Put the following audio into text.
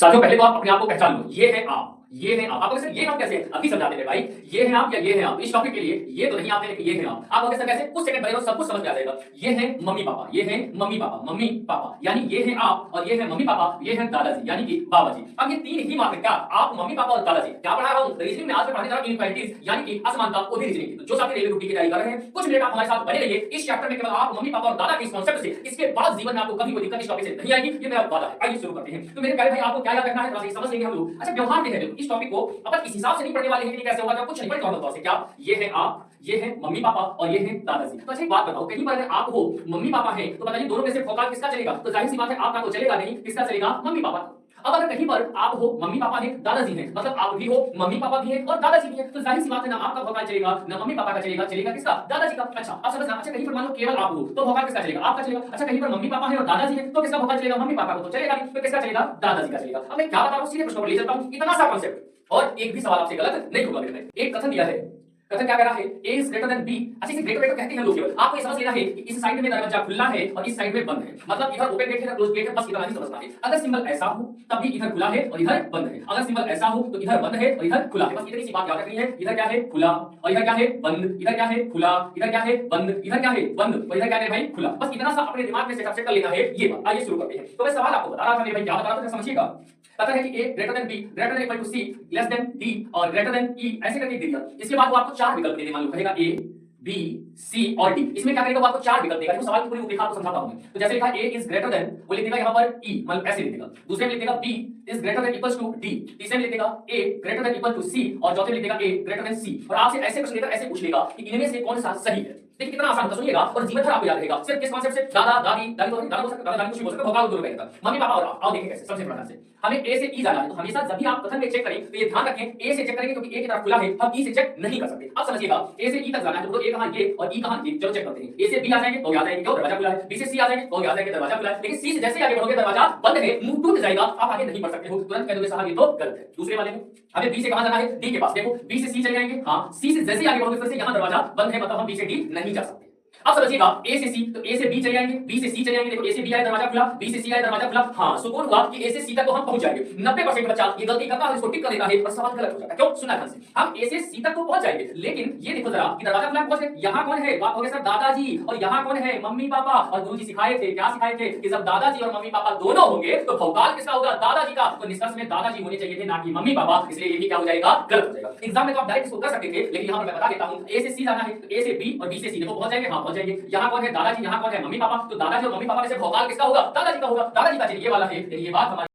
साथियों पहले तो आप अपने आप को पहचान लो। ये है आप, ये है आप अगर सर ये आप कैसे अभी समझाते थे भाई, ये है आप या ये है आप। इस टॉपिक के लिए ये तो नहीं आते लेकिन ये है आप अगर सर कैसे कुछ सेकंड पहले सब कुछ समझ में आ जाएगा। ये है मम्मी पापा, ये है मम्मी पापा, मम्मी पापा यानी ये है आप और ये है मम्मी पापा, ये है दादाजी यानी कि बाबा जी। अब ये तीन ही मात्र क्या आप मम्मी पापा और दादाजी क्या पढ़ा रहा हूं रीजनिंग में आज मैं पढ़ाने जा रहा हूं इनइक्वालिटीज यानी कि असमानता वो भी रीजनिंग की। तो जो साथी रेलवे ग्रुप की तैयारी कर रहे हैं कुछ मिनट आप हमारे साथ बने रहिए। इस चैप्टर में केवल आप मम्मी पापा और दादा के इस कांसेप्ट से इसके बाद जीवन में आपको कभी कोई दिक्कत इस टॉपिक से नहीं आएगी, ये मेरा वादा है। आइए शुरू करते हैं। तो मेरे प्यारे भाई आपको क्या याद रखना है थोड़ा सा समझ लेंगे हम लोग। अच्छा व्यवहार में है इस टॉपिक को अपन इस हिसाब से नहीं पढ़ने वाले हैं कि कैसे होगा क्या कुछ नहीं पढ़े नॉर्मल तौर से क्या ये है आप, ये है मम्मी पापा और ये है दादाजी। तो अच्छा एक बात बताओ कहीं पर अगर आप हो मम्मी पापा है तो बताइए दोनों में से फोकस किसका चलेगा? तो जाहिर सी बात है आपका तो चलेगा नहीं, किसका चलेगा? Mummy papa. अब अगर कहीं पर आप हो मम्मी पापा है दादाजी है मतलब आप भी हो मम्मी पापा भी है और दादाजी भी है तो जाहिर सी बात है ना आपका भोकाल चलेगा ना मम्मी पापा का चलेगा, चलेगा किसका? दादाजी का। अच्छा अब समझना। अच्छा कहीं पर मान लो केवल आप हो तो भोकाल किसका चलेगा? आपका चलेगा। अच्छा कहीं पर मम्मी पापा है और दादाजी है तो किसका भोकाल चलेगा? मम्मी पापा को। तो चलेगा नहीं तो किसका चलेगा? दादाजी का चलेगा। अब मैं क्या बता रहा हूं सीधे प्रश्न पर ले चलता हूं। इतना सा कांसेप्ट और एक भी सवाल आपसे गलत नहीं होगा मेरे भाई। एक कथन दिया है, कथन क्या कह रहा है? A is greater than B। अच्छा इसे ग्रेटर कहते हैं लोग केवल आपको ये समझ लेना है कि इस साइड में दरवाजा खुला है और इस साइड में बंद है मतलब इधर ओपन गेट है इधर क्लोज गेट है, बस इतना ही समझना है। अगर सिंबल ऐसा हो तब भी इधर खुला है और इधर बंद है, अगर सिंबल ऐसा हो तो इधर बंद है और इधर खुला है, बस इतनी सी बात याद रखनी है। इधर क्या है? खुला और इधर क्या है? बंद। इधर क्या है? खुला, इधर क्या है? बंद, इधर क्या है? बंद और इधर क्या है भाई? खुला। बस इतना सा अपने दिमाग में सेटअप कर लेना है ये बात। आइए शुरू करते हैं। तो मैं सवाल आपको बता रहा था मेरे भाई क्या बता रहा था समझिएगा। पता है कि A greater than B greater than equal to C less than D और ग्रेटर देन E ऐसे करके दे दिया। इसके बाद वो आपको चार विकल्प दे दे, मान लो कहेगा A B C और D। इसमें क्या करेगा वो आपको चार विकल्प देगा। वो सवाल की पूरी रूपरेखा आपको समझाता हूं मैं। तो जैसे लिखा A इज ग्रेटर देन वो लिख देगा यहां पर E मतलब ऐसे लिख देगा, दूसरे में लिख देगा B is greater than equals to D, तीसरे में लिख देगा A greater than equal to C और चौथे में लिख देगा A ग्रेटर देन C। और आपसे ऐसे प्रश्न लेकर ऐसे पूछ लेगा कि इनमें से कौन सा सही है। देखिए कितना आसान होता है सुनिएगा और जीवन भर आपको याद रहेगा। सिर्फ किस कॉन्सेप्ट से? दादा दादी, दादी तो नहीं दादा हो सकता, दादा दादी कुछ भी हो सकता है, भोकाल दोनों रहेगा। मम्मी पापा और आप आओ देखें कैसे। सबसे बड़ा ध्यान से हमें A से E जाना है तो हमेशा जब भी आप कथन में चेक करें तो ये ध्यान रखें A से चेक करेंगे क्योंकि A की तरफ खुला है, हम E से चेक नहीं कर सकते। अब समझिएगा A से E तक जाना है तो A कहां ये और E कहां ये, चलो चेक करते हैं। A से B आ जाएंगे तो याद आएंगे क्यों दरवाजा खुला है, B से C आ जाएंगे तो याद आएंगे दरवाजा खुला है, लेकिन C से जैसे आगे बढ़ोगे दरवाजा बंद है, मुंह टूट जाएगा, आप आगे नहीं बढ़ सकते हो। तुरंत कह दोगे साहब ये तो गलत है। दूसरे वाले में हमें B से कहां जाना है? D के पास। देखो B से C चले जाएंगे, हां C से जैसे आगे बढ़ोगे फिर से यहां दरवाजा बंद है मतलब हम B से D नहीं जा सकते। अब समझिएगा A से C तो A से B चले जाएंगे, B से C चले जाएंगे। देखो A से B आया दरवाजा खुला, B से C आया दरवाजा खुला, हां सुकून हुआ कि A से C तक तो हम पहुंच जाएंगे। 90% बच्चा ये गलती करता है इसको टिक कर देता है और सवाल गलत हो जाता है। क्यों? सुनना ध्यान से। हम A से C तक तो पहुंच जाएंगे लेकिन ये देखो जरा कि दरवाजा खुला पहुंच गए, यहां कौन है? बात हो गया सर दादाजी और यहां कौन है? Mummy papa. और गुरुजी सिखाए थे क्या सिखाए थे कि जब दादाजी और मम्मी पापा दोनों होंगे तो भौकाल किसका होगा? दादाजी का। तो निष्कर्ष में दादाजी होने चाहिए थे ना कि मम्मी पापा, इसलिए ये भी क्या हो जाएगा? गलत हो जाएगा। एग्जाम में तो आप डायरेक्ट इसको कर सकते थे लेकिन यहां पर मैं बता देता हूं A से C जाना है तो A से B और B से C देखो पहुंच जाएंगे, हां पहुंच जाएंगे। यहां कौन है? दादाजी, यहां कौन है? Mummy papa. तो दादाजी और मम्मी पापा में से भौकाल किसका होगा? दादाजी का होगा। दादाजी का चलिए ये वाला है, ये बात हमारी